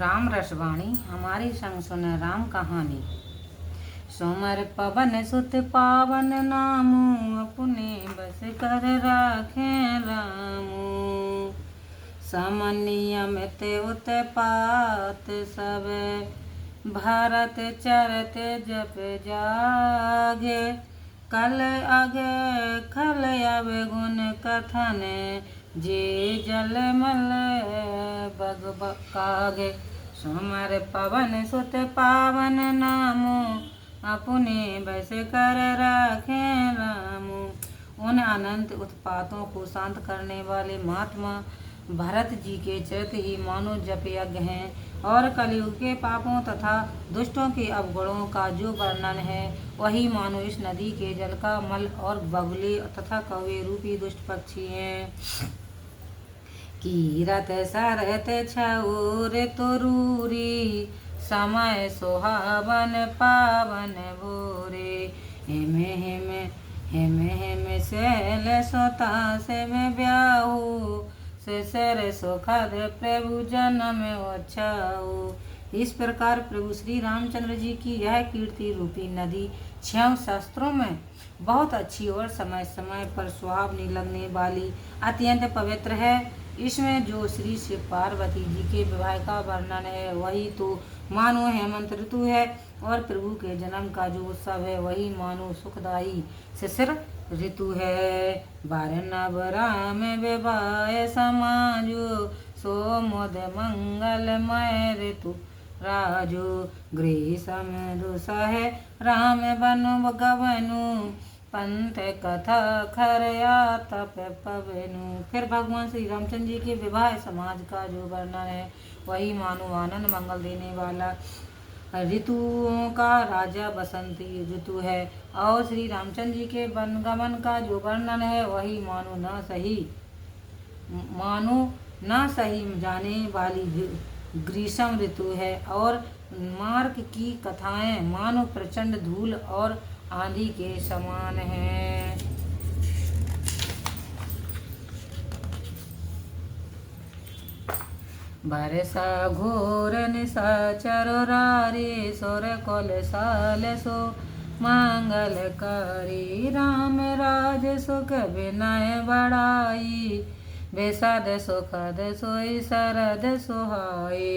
राम रसवाणी हमारी संग सुने राम कहानी। सोमर पवन सुत पावन नामू, अपने बस कर राखे रामू। समनियमित उत्पात सब, भारत चरत जप जागे। कल आगे खल आवे गुण कथन, जे जल मल बग कागे। सोमर पवन सुत पावन नामो, अपने बस कर राखे रामू। उन अनंत उत्पातों को शांत करने वाले महात्मा भरत जी के चरित ही मानो जप यज्ञ हैं, और कलयुग के पापों तथा दुष्टों के अवगुणों का जो वर्णन है वही मानो इस नदी के जल का मल और बगुले तथा कौवे रूपी दुष्ट पक्षी हैं। कीरत सरत छऊ ऋतुरूरी, समय सुहावन पावन भोरे। हेमे हेमे हेमे हेमे शैल सोता से में ब्याहू, शिशिर सुखद प्रभु जन्म ओछाऊ। इस प्रकार प्रभु श्री रामचंद्र जी की यह कीर्ति रूपी नदी 6 शास्त्रों में बहुत अच्छी और समय समय पर सुहावनी लगने वाली अत्यंत पवित्र है। इसमें जो श्री शिव पार्वती जी के विवाह का वर्णन है वही तो मानो हेमंत ऋतु है, और प्रभु के जन्म का जो उत्सव है वही मानो सुखदायी शिशिर ऋतु है। बारनव राम विवाह समाजो, सो मुद मंगलमय ऋतु राजो। ग्रीष्म दुसह राम बनु गवनु, पंथ कथा खरया तप पवनु। फिर भगवान श्री रामचंद्र जी के विवाह समाज का जो वर्णन है वही मानो आनंद मंगल देने वाला ऋतुओं का राजा बसंती ऋतु है, और श्री रामचंद्र जी के वनगमन का जो वर्णन है वही मानो न सही जाने वाली ग्रीष्म ऋतु है, और मार्ग की कथाएं मानो प्रचंड धूल और आंधी के समान हैं। बरसा घोर निशाचर रारे, सोर कोल साल सो मंगलकारी। राम राज सुख विनय बढ़ाई, बेसाद सुखद सोई सरद सुहाई।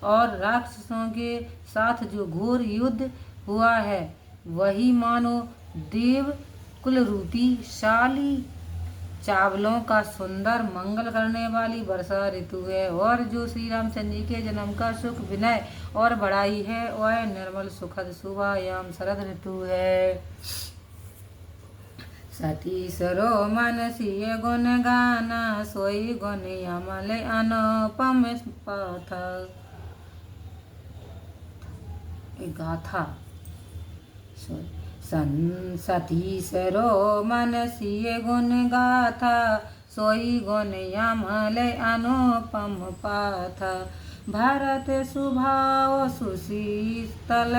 और राक्षसों के साथ जो घोर युद्ध हुआ है वही मानो देव कुल रूपी शाली चावलों का सुंदर मंगल करने वाली वर्षा ऋतु है, और जो श्री रामचंद्र जी के जन्म का सुख विनय और बढ़ाई है वह निर्मल सुखद शुभायाम शरद ऋतु है। सती सरो मन सिय गुण गाना, सोई गुण अमल अनुपम पाथा गाथा। सती सरो मन सिय गुण गाथा, सोई गुण अमल अनुपम पाथा। भरत सुभाव सुशीतलताई,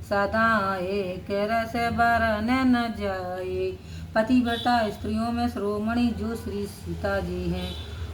सदा एक रस बरन न जाई। पतिव्रता स्त्रियों में शिरोमणि जो श्री सीता जी हैं,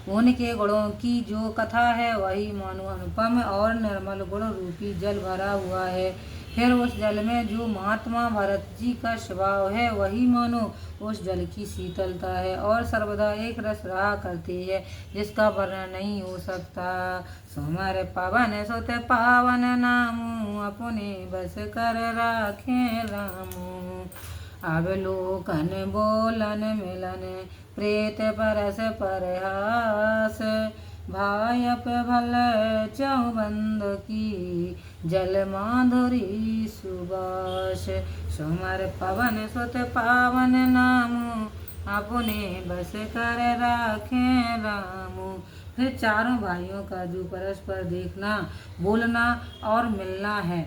उनके गुणों की जो कथा है वही मानो अनुपम और निर्मल गुण रूपी जल भरा हुआ है। फिर उस जल में जो महात्मा भरत जी का स्वभाव है वही मानो उस जल की शीतलता है, और सर्वदा एक रस रहा करती है जिसका वर्णन नहीं हो सकता। सोमर पवन सुत पावन नामू, अपने बस कर राखे रामू। अवलोकन बोलन मिलन, प्रेत परस परहास। भायप भल चौबंद की, जल माधुरी सुबास। सोमर पवन सुत पावन नामो, अपने बस कर राखे रामू। फिर चारों भाइयों का जो परस्पर देखना बोलना और मिलना है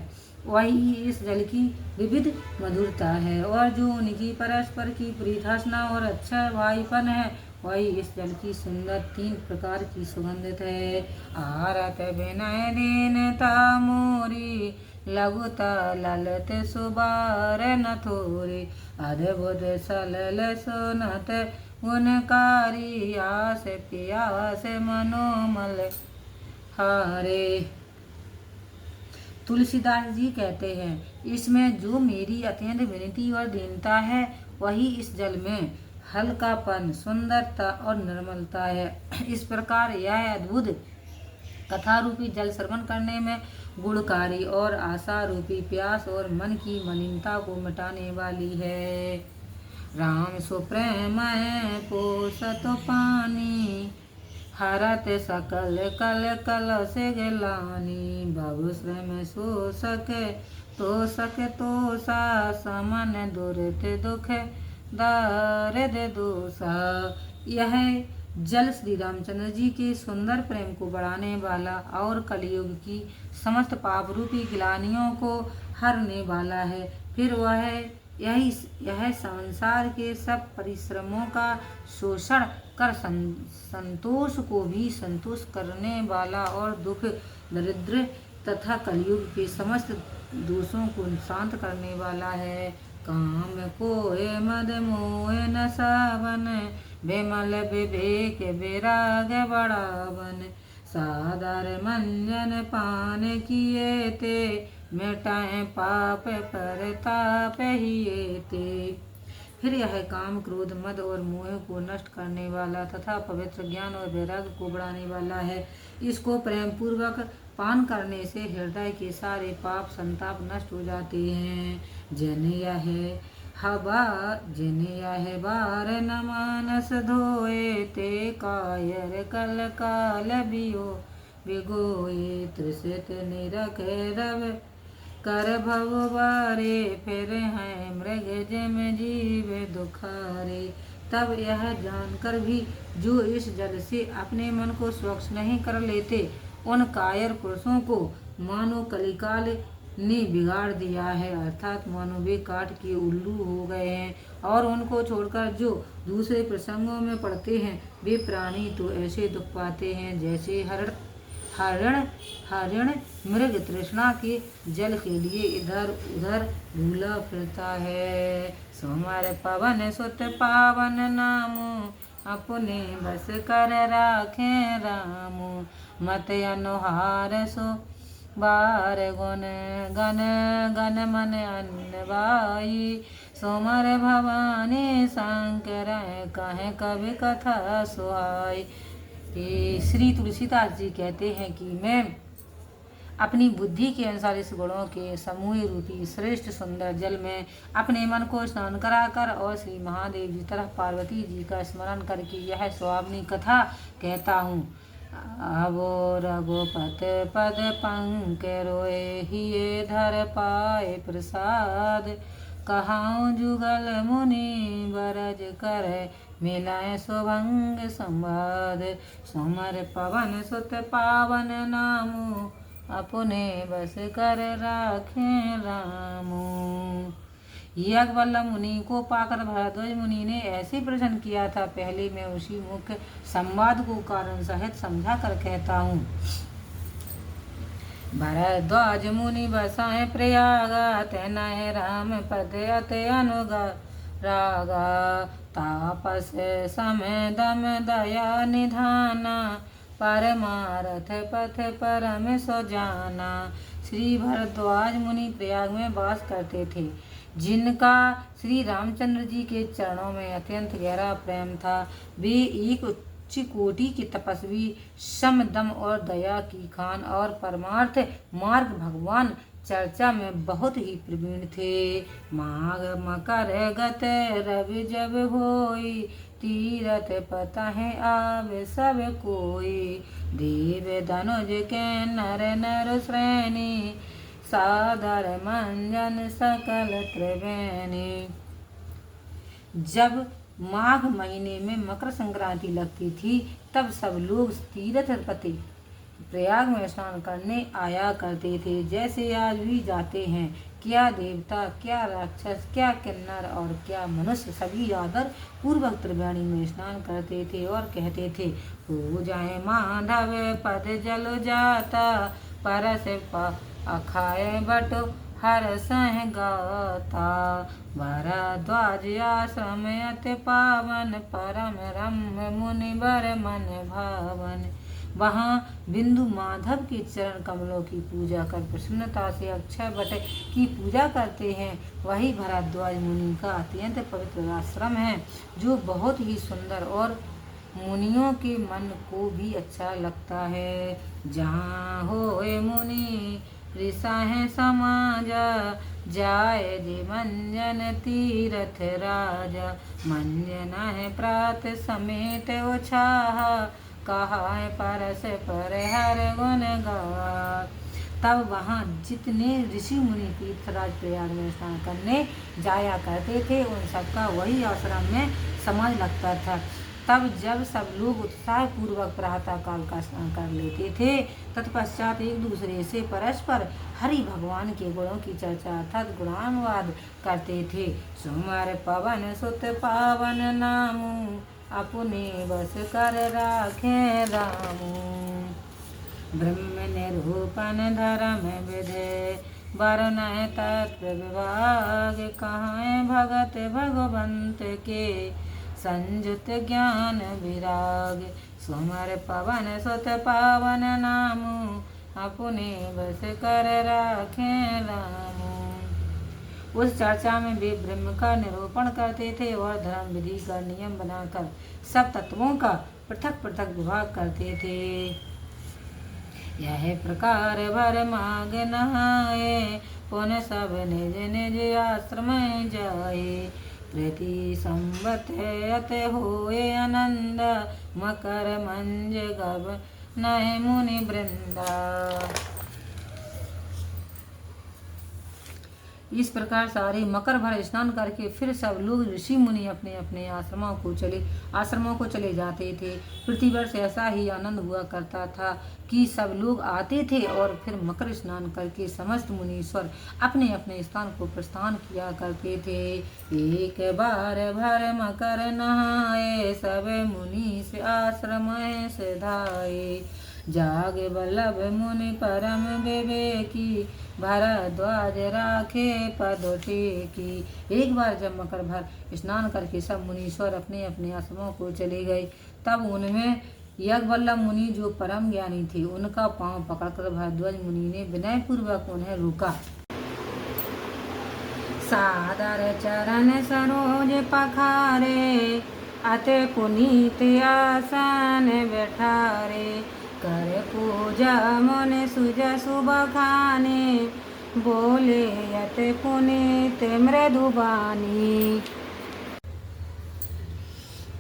वही इस जल की विविध मधुरता है, और जो उनकी परस्पर की प्रीतहसना और अच्छा भाईपन है वही इस जल की सुंदर 3 प्रकार की सुगंधित है। आरत विनय दीनता मोरी, लघुता ललित सुबार न थोरी। अद्भुत सलल सुनत गुणकारी, आस प्यास मनोमल हारे। तुलसीदास जी कहते हैं, इसमें जो मेरी अत्यंत विनती और दीनता है वही इस जल में हल्कापन, सुंदरता और निर्मलता है। इस प्रकार यह अद्भुत कथा रूपी जल श्रवण करने में गुणकारी और आशा रूपी प्यास और मन की मलिनता को मिटाने वाली है। राम सो प्रेम पोसत पानी, हरत सकल कल कल से गिलानी। बहु श्रम सो सके तो सा, समन दुरित दुख दर्द दोसा। यह जल श्री रामचंद्र जी के सुंदर प्रेम को बढ़ाने वाला और कलयुग की समस्त पाप रूपी गिलानियों को हरने वाला है। फिर वह यह संसार के सब परिश्रमों का शोषण कर संतोष को भी संतुष्ट करने वाला और दुख, दरिद्र तथा कलयुग के समस्त दोषों को शांत करने वाला है। काम कोय मद मोह न सावन, बेमल विवेक विराग बढ़ावन। सादर मंजन पान किए ते, मिटाए पाप परताप हिए ते। फिर यह काम, क्रोध, मद और मोह को नष्ट करने वाला तथा पवित्र ज्ञान और वैराग्य को बढ़ाने वाला है। इसको प्रेम पूर्वक पान करने से हृदय के सारे पाप संताप नष्ट हो जाते हैं। जिन यह बार न मानस धोए, ते कायर कल काल बिगोए। त्रिषित निरख रव कर भव बारे, फिर हैं मृग जिम जीव दुखारे। तब यह जानकर भी जो इस जल से अपने मन को स्वच्छ नहीं कर लेते, उन कायर पुरुषों को मानो कलिकाल ने बिगाड़ दिया है, अर्थात मानो वे काठ के उल्लू हो गए हैं। और उनको छोड़कर जो दूसरे प्रसंगों में पड़ते हैं, वे प्राणी तो ऐसे दुख पाते हैं जैसे हरिण मृग तृष्णा के जल के लिए इधर उधर भूला फिरता है। सोमर पवन सुत पावन नामो, अपने बस कर राखे रामो। मत अनुहार सो बार गुण, गन गन मन अन्नवाई। सोमर भवानी शंकर, कहे कवि कथा सुहाई। श्री तुलसीदास जी कहते हैं कि मैं अपनी बुद्धि के अनुसार इस गुणों के समूह रूपी श्रेष्ठ सुंदर जल में अपने मन को स्नान कराकर और श्री महादेव जी तरह पार्वती जी का स्मरण करके यह स्वामिनी कथा कहता हूँ। अवो रघुपत पद पंक रोए, हिये धर पाए प्रसाद। कहाऊँ जुगल मुनि बरज कर, मिलाए सुभंग संवाद। सोमर पवन सुत पावन नामो, अपने बस कर राखे रामो। याज्ञवल्क्य मुनि को पाकर भरद्वाज मुनि ने ऐसे प्रश्न किया था। पहले मैं उसी मुख्य संवाद को कारण सहित समझा कर कहता हूँ। भरद्वाज मुनि बसाए प्रयागा, तेनाहे राम पद अति अनुरागा। तापस समय दम दया निधाना, परमारथ पथ परम सो जाना। श्री भरद्वाज मुनि प्रयाग में वास करते थे, जिनका श्री रामचंद्र जी के चरणों में अत्यंत गहरा प्रेम था। वे एक उच्च कोटि के तपस्वी, सम दम और दया की खान और परमार्थ मार्ग भगवान चर्चा में बहुत ही प्रवीण थे। माघ मकर गत रवि जब होई, तीरथ पतहि आवे सब कोई। देव धनुज के नर नर श्रेणी, सादर मंजन सकल त्रिवेणी। जब माघ महीने में मकर संक्रांति लगती थी, तब सब लोग तीर्थपति प्रयाग में स्नान करने आया करते थे, जैसे आज भी जाते हैं। क्या देवता, क्या राक्षस, क्या किन्नर और क्या मनुष्य सभी आदर पूर्वक त्रिवेणी में स्नान करते थे और कहते थे, हो जाए माधव पद जल जाता, परस अखाए बटो हर सह गाता। भरद्वाज आश्रम अति पावन, परम रम्य मुनि बर मन भावन। वहाँ बिंदु माधव के चरण कमलों की पूजा कर प्रसन्नता से अक्षय वट की पूजा करते हैं। वही भरद्वाज मुनि का अत्यंत पवित्र आश्रम है, जो बहुत ही सुंदर और मुनियों के मन को भी अच्छा लगता है। जहाँ होए मुनि ऋषा समाजा, जाय जे मंजन तीरथ राजा। मंजन है प्रात समेत उछाहा, कहा है परस पर हर गुण गा। तब वहाँ जितने ऋषि मुनि तीर्थराज प्रयाग में स्नान करने जाया करते थे, उन सबका वही आश्रम में समाज लगता था। तब जब सब लोग उत्साह पूर्वक प्रातः काल का स्नान कर लेते थे, तत्पश्चात एक दूसरे से परस्पर हरि भगवान के गुणों की चर्चा अर्थात गुणानुवाद करते थे। सुमर पवन सुत पावन नामू, अपने बस कर राखे रामू। ब्रह्म निरूपण धर्म विधे, वर्ण तत्व विभाग। कहाँ भगत भगवंत के, संयुत ज्ञान विराग। सुमर पवन सुत पावन नामू, अपने बस कर राखे रामू। उस चर्चा में वे ब्रह्म का निरूपण करते थे और धर्म विधि का नियम बनाकर सब तत्वों का पृथक पृथक विभाग करते थे। यह प्रकार भर माग नहाए, पुन सब निज निज आश्रम जाए। प्रति संवत अत होए आनंद, मकर मंज गब नय मुनि वृंदा। इस प्रकार सारे मकर भर स्नान करके फिर सब लोग ऋषि मुनि अपने अपने आश्रमों को चले जाते थे। प्रतिवर्ष ऐसा ही आनंद हुआ करता था कि सब लोग आते थे और फिर मकर स्नान करके समस्त मुनीश्वर अपने अपने स्थान को प्रस्थान किया करते थे। एक बार भर मकर नहाए, सब मुनि से आश्रम से धाये। जाग वल्लभ मुनि परम विवेकी, भरद्वाज राखे पद टेकी। एक बार जब मकर भर स्नान करके सब मुनीश्वर अपने अपने आश्रमों को चले गए, तब उनमें याज्ञवल्लभ मुनि जो परम ज्ञानी थे, उनका पांव पकड़कर भरद्वाज मुनि ने विनय पूर्वक उन्हें रोका। सादर चरण सरोज पखारे, अति पुनीत आसन बैठारे। कर पूजा मन सुज सुब खाने, बोले अति पुनीत मृदुबानी।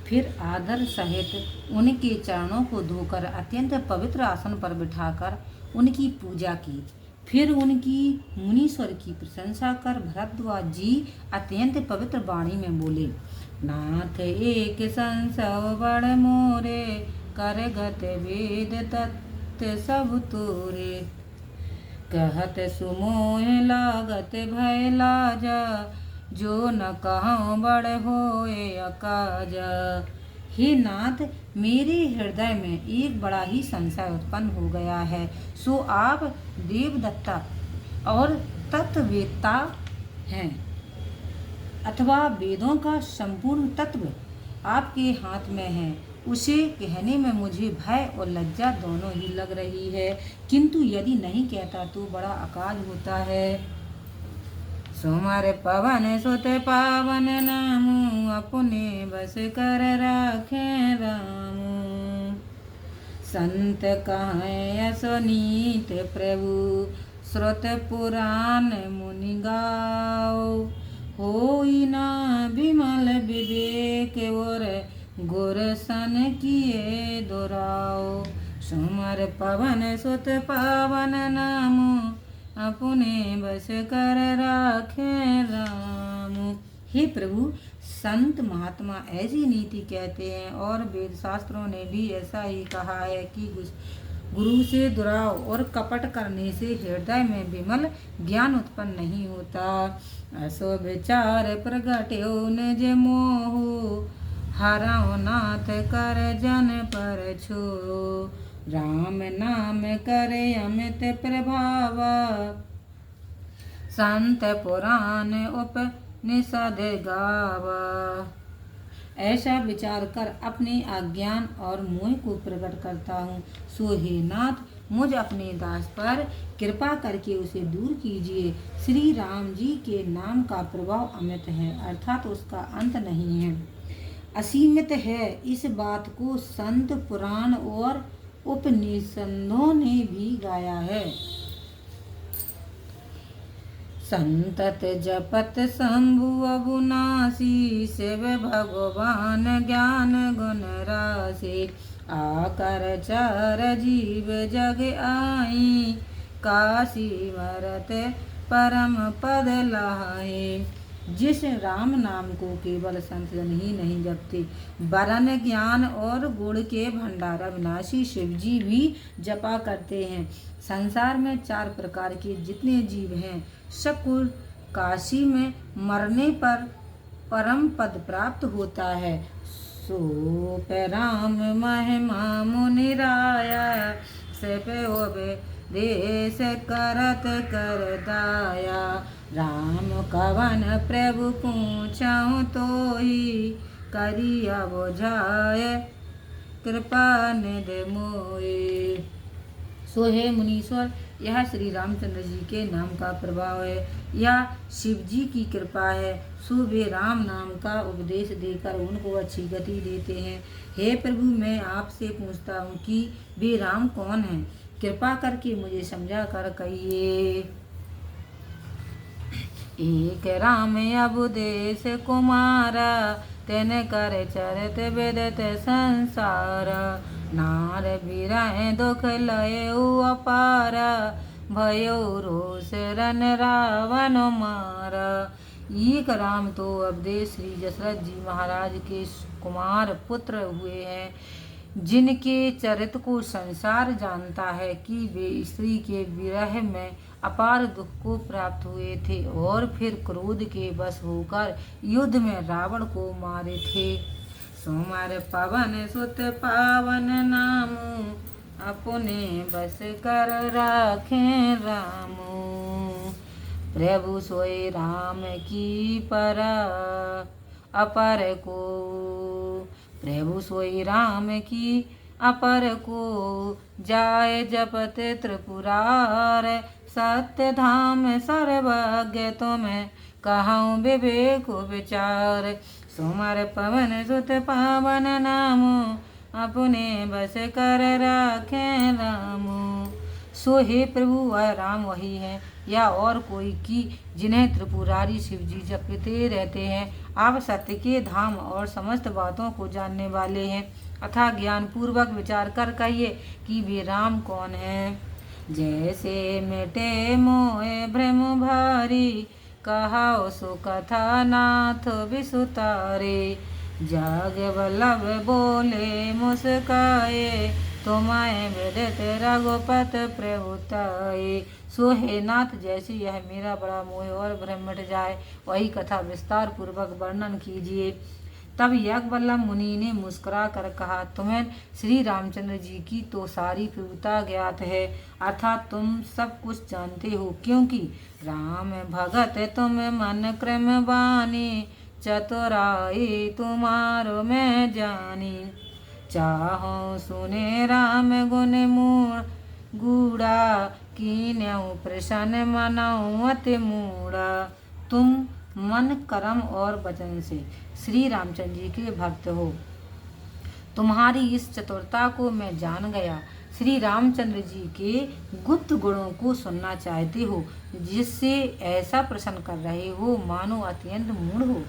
फिर आदर सहित उनके चरणों को धोकर अत्यंत पवित्र आसन पर बिठाकर उनकी पूजा की। फिर उनकी मुनीश्वर की प्रशंसा कर भरद्वाज जी अत्यंत पवित्र वाणी में बोले, नाथ एक संसव बड़ मोरे, करगत वेद तत्व सब तोरे। कहत सुमोह लागत भय लाजा, जो न कहूँ बड़ होए अकाजा। हे नाथ, मेरे हृदय में एक बड़ा ही संशय उत्पन्न हो गया है, सो आप देवदत्ता और तत्ववेत्ता हैं, अथवा वेदों का संपूर्ण तत्व आपके हाथ में है। उसे कहने में मुझे भय और लज्जा दोनों ही लग रही है, किंतु यदि नहीं कहता तो बड़ा अकाज होता है। सुमर पवन सुत पावन नामू, अपने बस कर राखे रामू। संत कहें असनीत प्रभु, श्रुत पुराण मुनि गाओ। होई ना विमल विवेक और, गुर सन किए दोराओ। सुमर पवन सुत पावन नामू, अपने बस कर राखे रामू। हे प्रभु, संत महात्मा ऐसी नीति कहते हैं और वेद शास्त्रों ने भी ऐसा ही कहा है कि गुरु से दुराव और कपट करने से हृदय में विमल ज्ञान उत्पन्न नहीं होता। असो विचार प्रगट्यो निज मोहु, हरौ नाथ कर जन पर छो। राम नाम करे अमित प्रभाव, संत पुराण उपनिषद गावा। ऐसा विचार कर अपने अज्ञान और मोह को प्रकट करता हूँ। सो हे नाथ, मुझ अपने दास पर कृपा करके उसे दूर कीजिए। श्री राम जी के नाम का प्रभाव अमित है, अर्थात उसका अंत नहीं है, असीमित है। इस बात को संत पुराण और उपनिषदों ने भी गाया है। संतत जपत शंभु अबुनासी, शिव भगवान ज्ञान गुण राशि। आकर चार जीव जग आई, काशी मरत परम पद लाए। जिस राम नाम को केवल संत जन ही नहीं जपते, वरन ज्ञान और गुण के भंडार अविनाशी शिव जी भी जपा करते हैं। संसार में 4 प्रकार के जितने जीव हैं, सबको काशी में मरने पर परम पद प्राप्त होता है। सो पे राम महिमा मुनिराया, से पे होबे देश करत कर दाया। राम कवन प्रभु पूछाऊँ तो ही, करिया बुझाए कृपा निधि मोए। सो हे मुनीश्वर, यह श्री रामचंद्र जी के नाम का प्रभाव है, यह शिव जी की कृपा है। सो वे राम नाम का उपदेश देकर उनको अच्छी गति देते हैं। हे प्रभु, मैं आपसे पूछता हूँ कि वे राम कौन हैं? कृपा करके मुझे समझा कर कहिए। एक राम अबुदेश कुमारा, तेन कर चरत वेदत संसार। नार बिरह दुख लय अपारा, भयो रोष रन रावण मारा। एक राम तो अवधेश श्री दशरथ जी महाराज के कुमार पुत्र हुए हैं, जिनके चरित्र को संसार जानता है कि वे स्त्री के विरह में अपार दुख को प्राप्त हुए थे और फिर क्रोध के वश होकर युद्ध में रावण को मारे थे। सोमर पवन सुत पावन नामु, अपने बस कर राखें रामू। प्रभु सोई राम की परा अपर को, प्रभु सोई राम की अपर को। जाय जपत त्रिपुरार, सत्य धाम सर्वज्ञ तुम्हें कहूँ विवेक विचार। सोमर पवन सुत पावन नामो, अपने बस कर राखें रामो। सो हे प्रभु, वह राम वही है या और कोई कि जिन्हें त्रिपुरारी शिव जी जपते रहते हैं। आप सत्य के धाम और समस्त बातों को जानने वाले हैं, अथा ज्ञान पूर्वक विचार कर कहिए कि वे राम कौन हैं। जैसे मिटे मोहे भ्रम भारी, कहाओ सो कथा नाथ विसुतारे। जाग वल्लभ बोले मुस्काए, तुम्हें विदित रघुपत प्रभुताए। सो हे नाथ, जैसे यह मेरा बड़ा मोह और भ्रम मिट जाए, वही कथा विस्तार पूर्वक वर्णन कीजिए। तब याज्ञवल्लभ मुनि ने मुस्कुरा कर कहा, तुम्हें श्री रामचंद्र जी की तो सारी प्रभुता ज्ञात है, अर्थात तुम सब कुछ जानते हो, क्योंकि राम भगत तुम मन क्रम बानी। चतुराई तुम्हारो मैं जानी, चाहो सुने राम गुण मूढ़ गूढ़ा। कीन्यऊ प्रसन्न मनाऊ अति मूढ़ा। तुम मन कर्म और वचन से श्री रामचंद्र जी के भक्त हो, तुम्हारी इस चतुरता को मैं जान गया। श्री रामचंद्र जी के गुप्त गुणों को सुनना चाहते हो, जिससे ऐसा प्रश्न कर रहे हो मानो अत्यंत मूढ़ हो।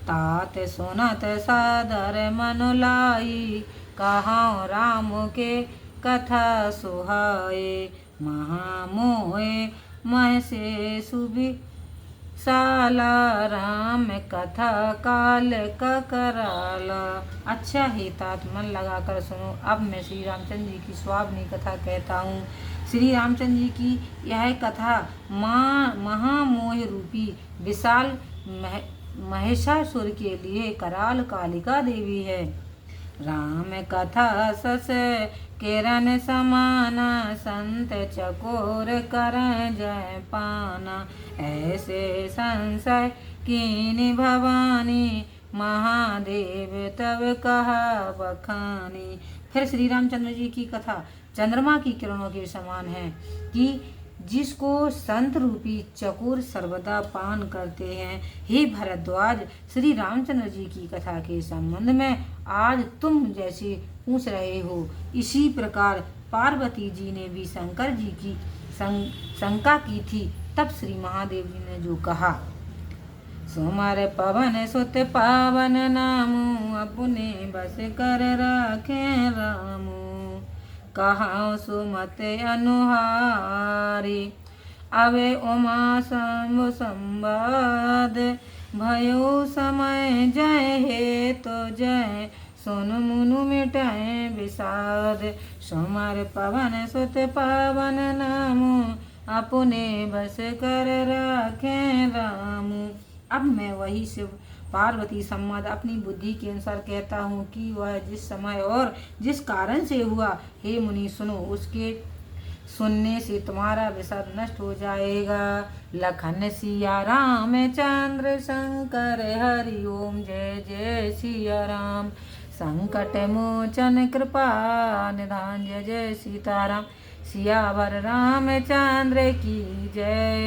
तात सुनत सादर मन लाई, कहाँ राम के कथा सुहाए। महामोहे मह से सुबि साला, राम कथा काल का कराला। अच्छा हे तात, मन लगाकर सुनो, अब मैं श्री रामचंद्र जी की स्वाभनी कथा कहता हूँ। श्री रामचंद्र जी की यह कथा महामोह रूपी विशाल महिषासुर के लिए कराल कालिका देवी है। राम कथा सस किरण समाना, संत चकोर कर जय पाना। ऐसे संशय कीनि भवानी, महादेव तब कहा बखानी। फिर श्री रामचंद्र जी की कथा चंद्रमा की किरणों के समान है कि जिसको संत रूपी चकोर सर्वदा पान करते हैं। हे भरद्वाज, श्री रामचंद्र जी की कथा के संबंध में आज तुम जैसे पूछ रहे हो, इसी प्रकार पार्वती जी ने भी शंकर जी की शंका की थी। तब श्री महादेव जी ने जो कहा, सोमर पवन सुत पावन नामु, अपने बस कर राखे रामू। कहाँ सुमत अनुहारी, अवे उमा शंभु संवाद। भयो समय जय हे तो जय, सुन मुनु मिटाए विषाद। सोमर पवन सुत पावन नामु, अपने बस कर राखे रामू। अब मैं वही शिव पार्वती संवाद अपनी बुद्धि के अनुसार कहता हूँ कि वह जिस समय और जिस कारण से हुआ, हे मुनि सुनो, उसके सुनने से तुम्हारा विषाद नष्ट हो जाएगा। लखन सिया राम चंद्र शंकर हरि ओम, जय जय सिया राम। संकट मोचन कृपा निधान, जय जय सीताराम। सियावर रामचंद्र की जय।